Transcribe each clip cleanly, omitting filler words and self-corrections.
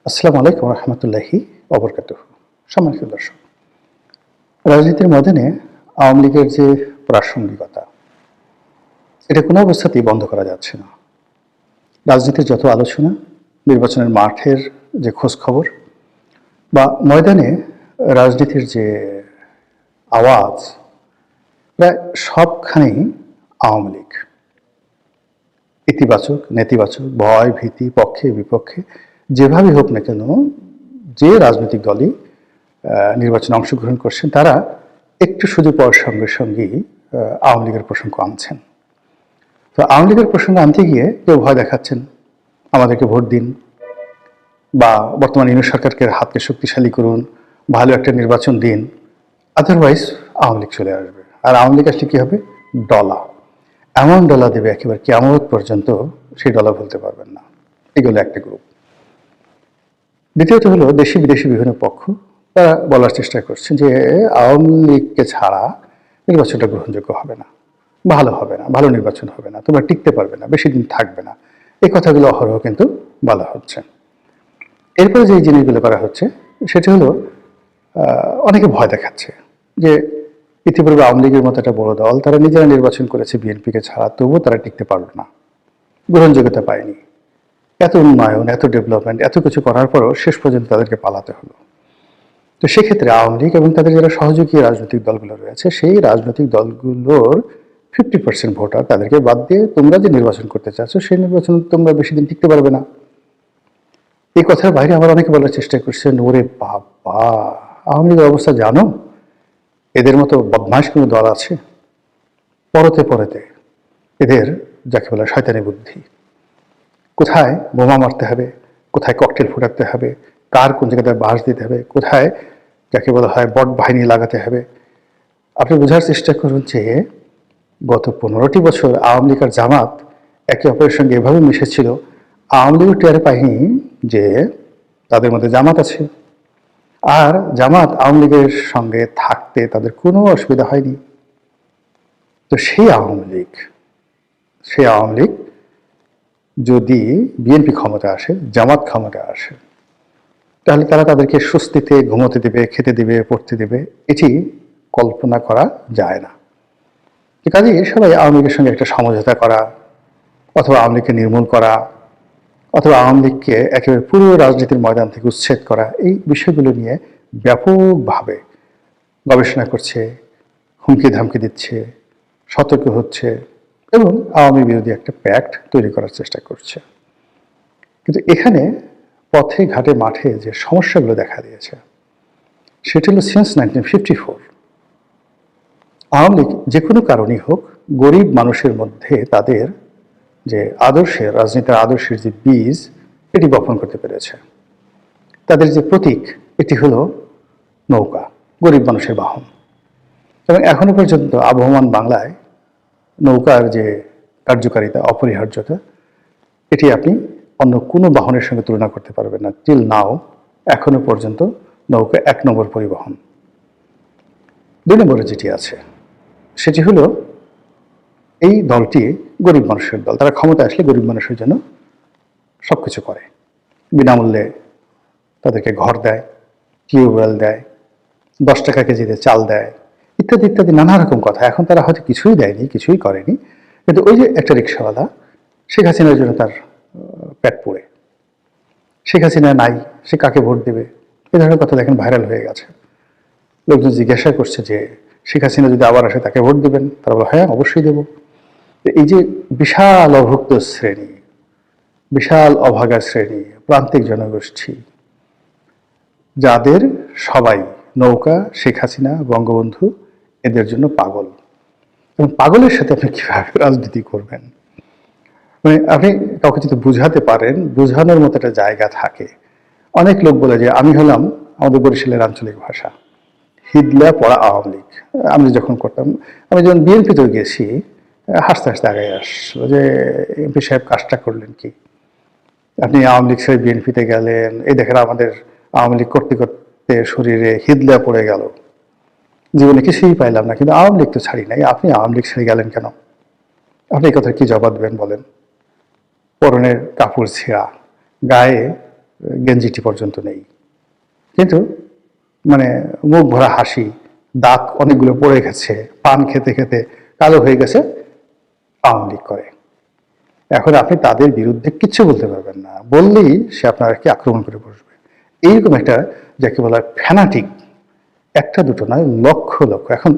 আসসালামু আলাইকুম রহমতুল্লাহি ওবরকাতুহ। সম্মানিত দর্শক, রাজনীতির ময়দানে আওয়ামী লীগের যে প্রাসঙ্গিকতা, এটা কোনো অবস্থাতেই বন্ধ করা যাচ্ছে না। রাজনীতির যত আলোচনা, নির্বাচনের মাঠের যে খোঁজ খবর বা ময়দানে রাজনীতির যে আওয়াজ, প্রায় সবখানেই আওয়ামী লীগ। ইতিবাচক, নেতিবাচক, ভয় ভীতি, পক্ষে বিপক্ষে যেভাবে হোক না কেন, যে রাজনৈতিক দলই নির্বাচনে অংশগ্রহণ করছেন, তারা একটু সুযোগ পাওয়ার সঙ্গে সঙ্গেই আওয়ামী লীগের প্রসঙ্গ আনছেন। তো আওয়ামী লীগের প্রসঙ্গ আনতে গিয়ে কেউ ভয় দেখাচ্ছেন, আমাদেরকে ভোট দিন, বা বর্তমান ইউনিট সরকারকে হাতকে শক্তিশালী করুন, ভালো একটা নির্বাচন দিন, আদারওয়াইজ আওয়ামী লীগ চলে আসবে। আর আওয়ামী লীগ আসলে কী হবে? ডলা, এমন ডলা দেবে একেবারে কিয়ামত পর্যন্ত সেই ডলা ভুলতে পারবেন না। এগুলো একটা গ্রুপ। দ্বিতীয়ত হলো দেশি বিদেশি বিভিন্ন পক্ষ, তারা বলার চেষ্টা করছেন যে আওয়ামী লীগকে ছাড়া নির্বাচনটা গ্রহণযোগ্য হবে না, ভালো হবে না, ভালো নির্বাচন হবে না, তোমরা টিকতে পারবে না, বেশি দিন থাকবে না। এই কথাগুলো অহরহ কিন্তু বলা হচ্ছে। এরপরে যে জিনিসগুলো করা হচ্ছে সেটা হলো অনেকে ভয় দেখাচ্ছে যে ইতিপূর্বে আওয়ামী লীগের মতো একটা বড় দল, তারা নিজেরা নির্বাচন করেছে বিএনপিকে ছাড়া, তবুও তারা টিকতে পারল না, গ্রহণযোগ্যতা পায়নি। এত উন্নয়ন, এত ডেভেলপমেন্ট, এত কিছু করার পরও শেষ পর্যন্ত তাদেরকে পালাতে হলো। তো সেক্ষেত্রে আওয়ামী লীগ এবং তাদের যারা সহযোগী রাজনৈতিক দলগুলো রয়েছে, সেই রাজনৈতিক দলগুলোর 50% ভোটার তাদেরকে বাদ দিয়ে তোমরা যে নির্বাচন করতে চাচ্ছ, সেই নির্বাচন তোমরা বেশি দিন টিকতে পারবে না। এই কথার বাইরে আবার অনেকে বলার চেষ্টা করছেন, ওরে বাবা, আওয়ামী লীগের অবস্থা জানো? এদের মতো বদমাইশ কোনো দল আছে? পরতে পরতে এদের যাকে বলা শয়তানি বুদ্ধি, কোথায় বোমা মারতে হবে, কোথায় ককটেল ফুটাতে হবে, কার কোন জায়গাতে বাঁশ দিতে হবে, কোথায় যাকে বলা হয় বট বাহিনী লাগাতে হবে। আপনি বোঝার চেষ্টা করুন যে গত 15টি বছর আওয়ামী লীগ আর জামাত একে অপরের সঙ্গে এভাবে মিশেছিল, আওয়ামী লীগও টের পায়নি যে তাদের মধ্যে জামাত আছে, আর জামাত আওয়ামী লীগের সঙ্গে থাকতে তাদের কোনো অসুবিধা হয়নি। তো সেই আওয়ামী লীগ যদি বিএনপি ক্ষমতা আসে, জামাত ক্ষমতা আসে, তাহলে তারা তাদেরকে স্বস্তিতে ঘুমোতে দেবে, খেতে দেবে, পড়তে দেবে, এটি কল্পনা করা যায় না। কাজেই সবাই আওয়ামী লীগের সঙ্গে একটা সমঝোতা করা, অথবা আওয়ামী লীগকে নির্মূল করা, অথবা আওয়ামী লীগকে একেবারে পুরো রাজনীতির ময়দান থেকে উচ্ছেদ করা, এই বিষয়গুলো নিয়ে ব্যাপকভাবে গবেষণা করছে, হুমকি ধামকি দিচ্ছে, সতর্ক হচ্ছে এবং আওয়ামী বিরোধী একটা প্যাক্ট তৈরি করার চেষ্টা করছে। কিন্তু এখানে পথে ঘাটে মাঠে যে সমস্যাগুলো দেখা দিয়েছে সেটা হলো সিন্স 1954 আওয়ামী লীগ যে কোনো কারণেই হোক গরিব মানুষের মধ্যে তাদের যে আদর্শের, রাজনীতির আদর্শের যে বীজ, এটি বপন করতে পেরেছে। তাদের যে প্রতীক, এটি হলো নৌকা, গরিব মানুষের বাহন। এবং এখনো পর্যন্ত আবহমান বাংলায় নৌকার যে কার্যকারিতা, অপরিহার্যতা, এটি আপনি অন্য কোনো বাহনের সঙ্গে তুলনা করতে পারবেন না। টিল নাও এখনো পর্যন্ত নৌকা 1 নম্বর পরিবহন। 2 নম্বরে যেটি আছে সেটি হলো এই দলটি গরিব মানুষের দল, তারা ক্ষমতা আসলে গরিব মানুষের জন্য সবকিছু করে, বিনামূল্যে তাদেরকে ঘর দেয়, টিউবওয়েল দেয়, 10 টাকা কেজিতে চাল দেয়, ইত্যাদি ইত্যাদি নানা রকম কথা। এখন তারা হয়তো কিছুই দেয়নি, কিছুই করেনি, কিন্তু ওই যে একটা রিক্সাওয়ালা, শেখ হাসিনার জন্য তার পেট পুড়ে, শেখ হাসিনা নাই, সে কাকে ভোট দেবে, এ ধরনের কথা দেখেন ভাইরাল হয়ে গেছে। লোকজন জিজ্ঞাসা করছে যে শেখ হাসিনা যদি আবার আসে তাকে ভোট দেবেন? তারা বলে হ্যাঁ, অবশ্যই দেব। এই যে বিশাল অভুক্ত শ্রেণী, বিশাল অভাগা শ্রেণী, প্রান্তিক জনগোষ্ঠী, যাদের সবাই নৌকা, শেখ হাসিনা, বঙ্গবন্ধু, এদের জন্য পাগল। এবং পাগলের সাথে আপনি কিভাবে রাজনীতি করবেন? মানে আপনি কাউকে যদি বুঝাতে পারেন, বুঝানোর মতো একটা জায়গা থাকে। অনেক লোক বলে যে আমি হলাম, আমাদের বরিশালের আঞ্চলিক ভাষা, হিদলা পড়া আওয়ামী লীগ। আমি যখন করতাম, আমি যখন বিএনপিতেও গেছি, হাসতে হাসতে আগে আসলো যে এমপি সাহেব কাজটা করলেন কি, আপনি আওয়ামী লীগ ছেড়ে বিএনপিতে গেলেন, এই দেখেন আমাদের আওয়ামী লীগ করতে করতে শরীরে হিদলা পড়ে গেল, জীবনে কিছুই পাইলাম না, কিন্তু আওয়ামী লীগ তো ছাড়ি নাই, আপনি আওয়ামী লীগ ছেড়ে গেলেন কেন? আপনি এই কথা কি জবাব দেবেন বলেন? পরনের কাপড় ছেঁড়া, গায়ে গেঞ্জিটি পর্যন্ত নেই, কিন্তু মানে মুখ ভরা হাসি, দাঁত অনেকগুলো পড়ে গেছে, পান খেতে খেতে কালো হয়ে গেছে, আওয়ামী লীগ করে। এখন আপনি তাদের বিরুদ্ধে কিচ্ছু বলতে পারবেন না, বললেই সে আপনাকে আক্রমণ করে বসবে। এইরকম একটা, যাকে বলা হয় ফ্যানাটিক, একটা দুটো নয়, লক্ষ লক্ষ। এখন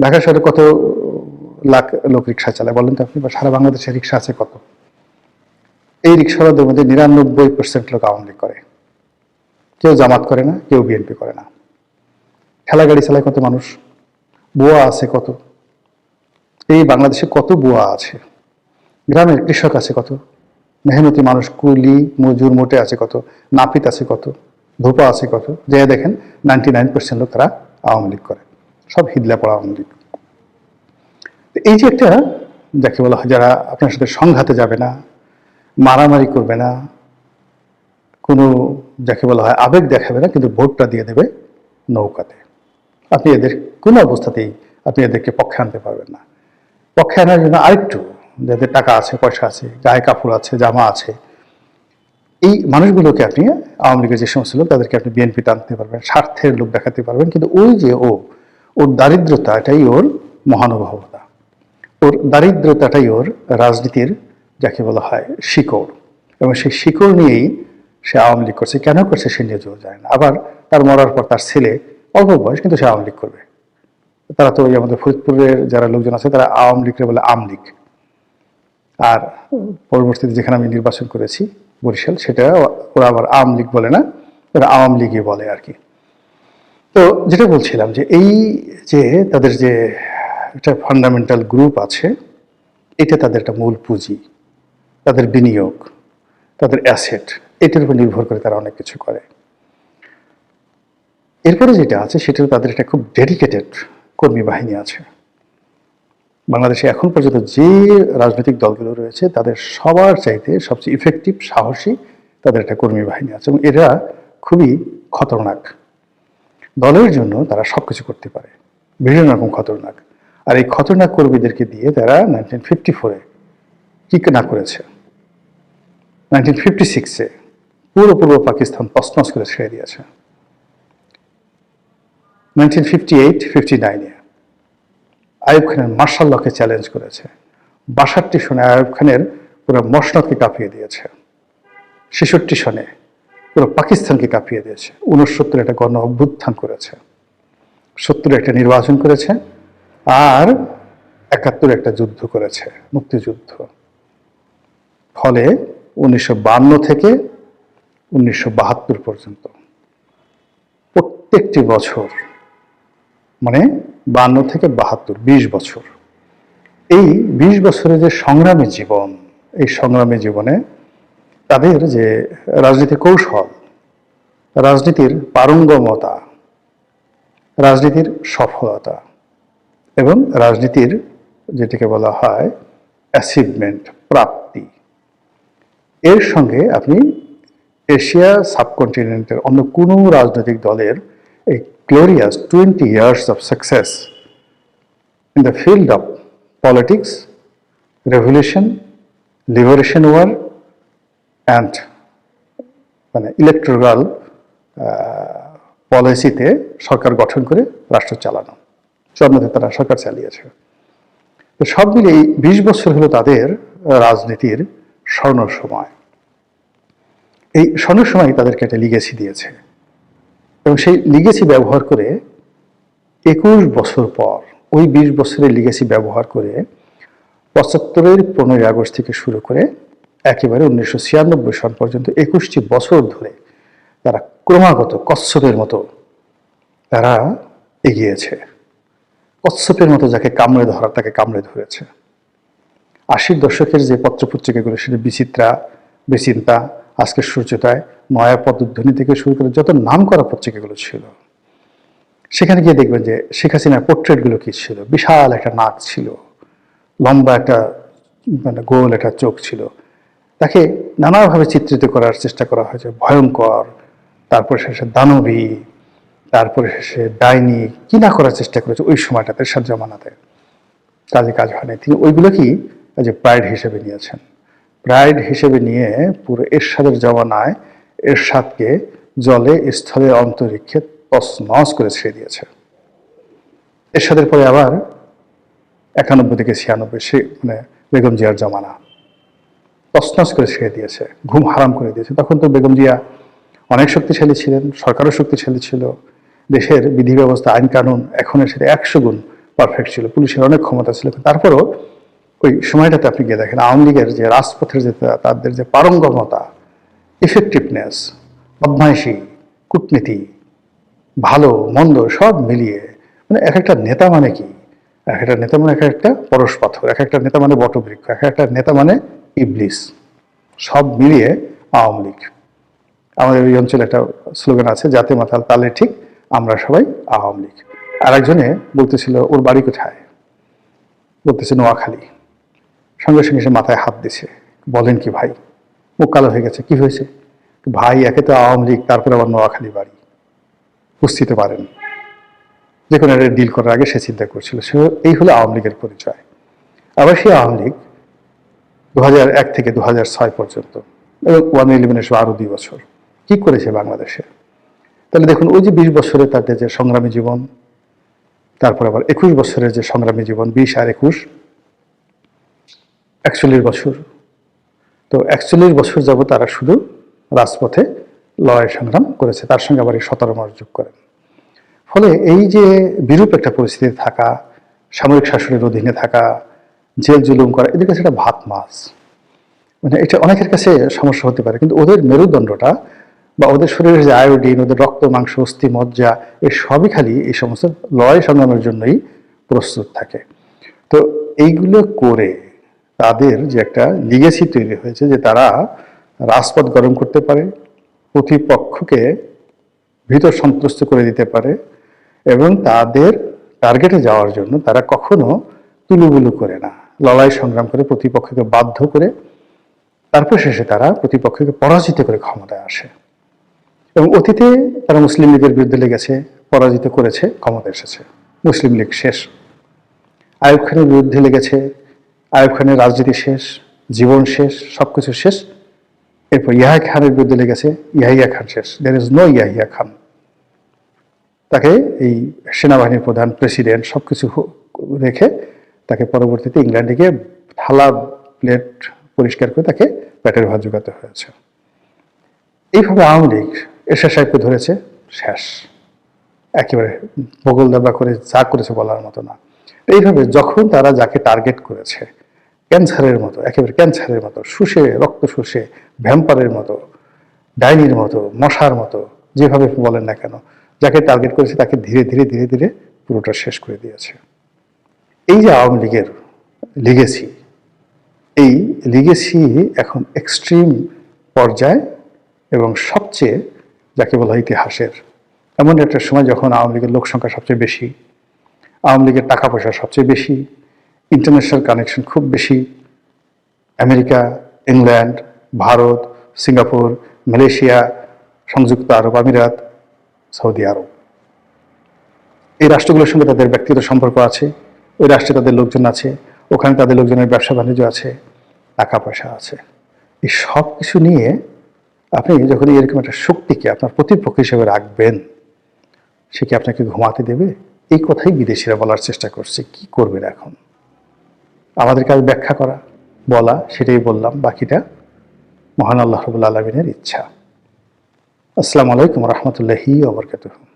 ঢাকা শহরে কত লাখ লোক রিক্সা চালায় বলেন তো আপনি, বা সারা বাংলাদেশে রিক্সা আছে কত? এই রিক্সাওয়ালাদের মধ্যে 99% লোক আওয়ামী লীগ করে। কেউ জামাত করে না, কেউ বিএনপি করে না। ঠেলা গাড়ি চালায় কত মানুষ, বুয়া আছে কত, এই বাংলাদেশে কত বুয়া আছে, গ্রামের কৃষক আছে কত, মেহনতি মানুষ কুলি মজুর মোটে আছে কত, নাপিত আছে কত, ধোপা আছে কত, যে দেখেন 99% লোক তারা আওয়ামী লীগ করে, সব হিদলা পড়া আওয়ামী লীগ। এই যে একটা, যাকে বলা হয় যারা আপনার সাথে সংঘাতে যাবে না, মারামারি করবে না, কোনো যাকে বলা হয় আবেগ দেখাবে না, কিন্তু ভোটটা দিয়ে দেবে নৌকাতে। আপনি এদের কোনো অবস্থাতেই আপনি এদেরকে পক্ষে আনতে পারবেন না। পক্ষে আনার জন্য আরেকটু, যাদের টাকা আছে, পয়সা আছে, গায়ে কাপড় আছে, জামা আছে, এই মানুষগুলোকে আপনি আওয়ামী লীগের যে সমস্ত লোক, তাদেরকে আপনি বিএনপি টানতে পারবেন, স্বার্থের লোক দেখাতে পারবেন, কিন্তু ওই যে ওর দারিদ্রতা, এটাই ওর মহানুভবতা, ওর দারিদ্রতাটাই ওর রাজনীতির যাকে বলা হয় শিকড়। এবং সেই শিকড় নিয়েই সে আওয়ামী লীগ করছে। কেন করছে সে নিজেও জানে না। আবার তার মরার পর তার ছেলে, অল্প বয়স, কিন্তু সে আওয়ামী লীগ করবে। তারা তো ওই আমাদের ফরিদপুরের যারা লোকজন আছে তারা আওয়ামী লীগকে বলে আমলীগ। আর পরবর্তীতে যেখানে আমি নির্বাচন করেছি বরিশাল, সেটা ওরা আবার আওয়ামী লীগ বলে না, ওরা আওয়ামী লীগই বলে আর কি। তো যেটা বলছিলাম যে এই যে তাদের যে একটা ফান্ডামেন্টাল গ্রুপ আছে, এটা তাদের একটা মূল পুঁজি, তাদের বিনিয়োগ, তাদের অ্যাসেট, এটার উপর নির্ভর করে তারা অনেক কিছু করে। এরপরে যেটা আছে সেটা তাদের একটা খুব ডেডিকেটেড কর্মী বাহিনী আছে। বাংলাদেশে এখন পর্যন্ত যে রাজনৈতিক দলগুলো রয়েছে তাদের সবার চাইতে সবচেয়ে ইফেক্টিভ, সাহসী তাদের একটা কর্মী বাহিনী আছে, এবং এরা খুবই খতরনাক। দলের জন্য তারা সবকিছু করতে পারে, বিভিন্ন রকম খতরনাক। আর এই খতরনাক কর্মীদেরকে দিয়ে তারা 1954-এ কি না করেছে, 1956-এ পুরো পূর্ব পাকিস্তান তছনছ করে ছেড়ে দিয়েছে, 1958-59-এ আইয়ুব খানের মার্শাল লকে চ্যালেঞ্জ করেছে, 62 সনে আইয়ুব খানের পুরো মসনদকে কাঁপিয়ে দিয়েছে, 66 সনে পুরো পাকিস্তানকে কাঁপিয়ে দিয়েছে, 69 একটা গণ অভ্যুত্থান করেছে, 70 একটা নির্বাচন করেছে, আর 71 একটা যুদ্ধ করেছে, মুক্তিযুদ্ধ। ফলে 1952 থেকে 1972 পর্যন্ত প্রত্যেকটি বছর, মানে 52 থেকে 72, 20 বছর, এই 20 বছরের যে সংগ্রামী জীবন, এই সংগ্রামী জীবনে তাদের যে রাজনীতির কৌশল, রাজনীতির পারঙ্গমতা, রাজনীতির সফলতা এবং রাজনীতির যেটাকে বলা হয় অ্যাচিভমেন্ট, প্রাপ্তি, এর সঙ্গে আপনি এশিয়া সাবকন্টিনেন্টের অন্য কোনো রাজনৈতিক দলের এই glorious 20 years of success in the field of politics, revolution, liberation war and মানে ইলেকট্রাল পলিসিতে সরকার গঠন করে রাষ্ট্র চালানো, জন্মতে তারা সরকার চালিয়েছে। তো সব মিলে এই 20 বছর হলো তাদের রাজনীতির স্বর্ণ সময়। এই স্বর্ণ সময় তাদেরকে একটা লিগেসি দিয়েছে, এবং সেই লিগেসি ব্যবহার করে 21 বছর পর, ওই 20 বছরের লিগেসি ব্যবহার করে 75-এর 15ই আগস্ট থেকে শুরু করে একেবারে 1996 সন পর্যন্ত 21টি বছর ধরে তারা ক্রমাগত কচ্ছপের মতো তারা এগিয়েছে। কচ্ছপের মতো যাকে কামড়ে ধরার তাকে কামড়ে ধরেছে। 80-র দশকের যে পত্রপত্রিকাগুলো, সেটা বিচিত্রা, বিচিন্তা, আজকের সূর্যোদয়, নয়া পদধ্বনি থেকে শুরু করে যত নাম করা পত্রিকাগুলো ছিল, সেখানে গিয়ে দেখবেন যে শেখ হাসিনার পোর্ট্রেটগুলো কি ছিল। বিশাল একটা নাক ছিল, লম্বা একটা মানে গোল একটা চোখ ছিল, তাকে নানাভাবে চিত্রিত করার চেষ্টা করা হয়েছে, ভয়ঙ্কর, তারপরে শেষে দানবী, তারপরে শেষে ডাইনি, কি না করার চেষ্টা করেছে ওই সময়টাতে, এরশাদ জামানাতে। কাজে কাজ হয়নি। তিনি ওইগুলোকেই যে প্রাইড হিসেবে নিয়েছেন। প্রাইড হিসেবে নিয়ে পুরো এরশাদের জমানায় এরশাদকে জলে, স্থলে, অন্তরিক্ষে তছনছ করে ছেড়ে দিয়েছে। এরশাদের পরে আবার 91 থেকে 96 মানে বেগম জিয়ার জমানা, তছনছ করে ছেড়ে দিয়েছে, ঘুম হারাম করে দিয়েছে। তখন তো বেগম জিয়া অনেক শক্তিশালী ছিলেন, সরকারও শক্তিশালী ছিল, দেশের বিধি ব্যবস্থা, আইন কানুন এখনের সাথে 100 গুণ পারফেক্ট ছিল, পুলিশের অনেক ক্ষমতা ছিল। তারপরও ওই সময়টাতে আপনি গিয়ে দেখেন আওয়ামী লীগের যে রাজপথের যে তাদের যে পারঙ্গমতা, ইফেক্টিভনেস, বদমাইশি, কূটনীতি, ভালো মন্দ সব মিলিয়ে, মানে এক একটা নেতা মানে কি, এক একটা নেতা মানে এক একটা পরশ পাথর, এক একটা নেতা মানে বটবৃক্ষ, এক একটা নেতা মানে ইবলিস, সব মিলিয়ে আওয়ামী লীগ। আমাদের এই অঞ্চলে একটা স্লোগান আছে, জাতে মাতাল তালে ঠিক, আমরা সবাই আওয়ামী লীগ। আর একজনে বলতেছিল ওর বাড়ি কোথায়, বলতেছে নোয়াখালী। সঙ্গে সঙ্গে সে মাথায় হাত দিছে, বলেন কি ভাই, মুখ কালো হয়ে গেছে, কি হয়েছে ভাই, একে তো আওয়ামী লীগ, তারপরে আবার নোয়াখালী বাড়ি, বুঝতে পারেন। যে কোনো একটা ডিল করার আগে সে চিন্তা করছিল, সে এই হলো আওয়ামী লীগের পরিচয়। আবার সেই আওয়ামী লীগ 2001 থেকে 2006 পর্যন্ত এবং 111 সহ আরো 2 বছর কি করেছে বাংলাদেশে। তাহলে দেখুন ওই যে 20 বছরের তাদের যে সংগ্রামী জীবন, তারপর আবার 21 বছরের যে সংগ্রামী জীবন, 20 আর 21 41 বছর। তো 41 বছর যাবত তারা শুধু রাজপথে লড়াই সংগ্রাম করেছে, তার সঙ্গে আবার এই 17 মাস যোগ করেন। ফলে এই যে বিরূপ একটা পরিস্থিতি থাকা, সামরিক শাসনের অধীনে থাকা, জেল জুলুম করা, এদের কাছে একটা ভাত মাছ, মানে এটা অনেকের কাছে সমস্যা হতে পারে, কিন্তু ওদের মেরুদণ্ডটা বা ওদের শরীরের যে আয়োডিন, ওদের রক্ত, মাংস, অস্থি, মজ্জা, এই সবই খালি এই সমস্ত লড়াই সংগ্রামের জন্যই প্রস্তুত থাকে। তো এইগুলো করে তাদের যে একটা লিগেসি তৈরি হয়েছে, যে তারা রাজপথ গরম করতে পারে, প্রতিপক্ষকে ভীত সন্ত্রস্ত করে দিতে পারে, এবং তাদের টার্গেটে যাওয়ার জন্য তারা কখনো তুলুবুলু করে না, লড়াই সংগ্রাম করে প্রতিপক্ষকে বাধ্য করে তারপর শেষে তারা প্রতিপক্ষকে পরাজিত করে ক্ষমতায় আসে। এবং অতীতে তারা মুসলিম লীগের বিরুদ্ধে লেগেছে, পরাজিত করেছে, ক্ষমতা এসেছে, মুসলিম লীগ শেষ। আইয়ুব খানের বিরুদ্ধে লেগেছে, আইয়ুব খানের রাজনীতি শেষ, জীবন শেষ, সবকিছু শেষ। এরপর ইয়াহিয়া খানের বিরুদ্ধে লেগেছে, ইয়াহিয়া খান শেষ, there is no Yahya Khan. তাকে এই সেনাবাহিনীর প্রধান, প্রেসিডেন্ট সবকিছু রেখে তাকে পরবর্তীতে ইংল্যান্ডে গিয়ে থালা প্লেট পরিষ্কার করে তাকে পেটের ভাত জোগাতে হয়েছে। এইভাবে আওয়ামী লীগ এরশাদ সাহেবকে ধরেছে, শেষ, একেবারে বগল দাবা করে যা করেছে বলার মতো না। এইভাবে যখন তারা যাকে টার্গেট করেছে, ক্যান্সারের মতো, একেবারে ক্যান্সারের মতো শুষে, রক্ত শুষে, ভ্যাম্পারের মতো, ডাইনির মতো, মশার মতো, যেভাবে বলেন না কেন, যাকে টার্গেট করেছে তাকে ধীরে ধীরে ধীরে ধীরে পুরোটা শেষ করে দিয়েছে। এই যে আওয়ামী লীগের লিগেসি, এই লিগেসি এখন এক্সট্রিম পর্যায়ে এবং সবচেয়ে যাকে বলা হয় ইতিহাসের এমন একটা সময়, যখন আওয়ামী লীগের লোক সংখ্যা সবচেয়ে বেশি, আওয়ামী লীগের টাকা পয়সা সবচেয়ে বেশি, ইন্টারন্যাশনাল কানেকশন খুব বেশি, America, England, Bharat, Singapore, Malaysia, সংযুক্ত আরব আমিরাত, সৌদি আরব, এই রাষ্ট্রগুলোর সঙ্গে তাদের ব্যক্তিগত সম্পর্ক আছে, ওই রাষ্ট্রে তাদের লোকজন আছে, ওখানে তাদের লোকজনের ব্যবসা বাণিজ্য আছে, টাকা পয়সা আছে। এই সব কিছু নিয়ে আপনি যখন এরকম একটা শক্তিকে আপনার প্রতিপক্ষ হিসেবে রাখবেন, সে কি আপনাকে ঘুমাতে দেবে? এই কথাই বিদেশিরা বলার চেষ্টা করছে। কি করবেন এখন? আমাদের কাছে ব্যাখ্যা করা, বলা, সেটাই বললাম, বাকিটা মহান আল্লাহ রাব্বুল আলামিনের ইচ্ছা। আসসালামু আলাইকুম ওয়া রাহমাতুল্লাহি ওয়া বারাকাতুহু।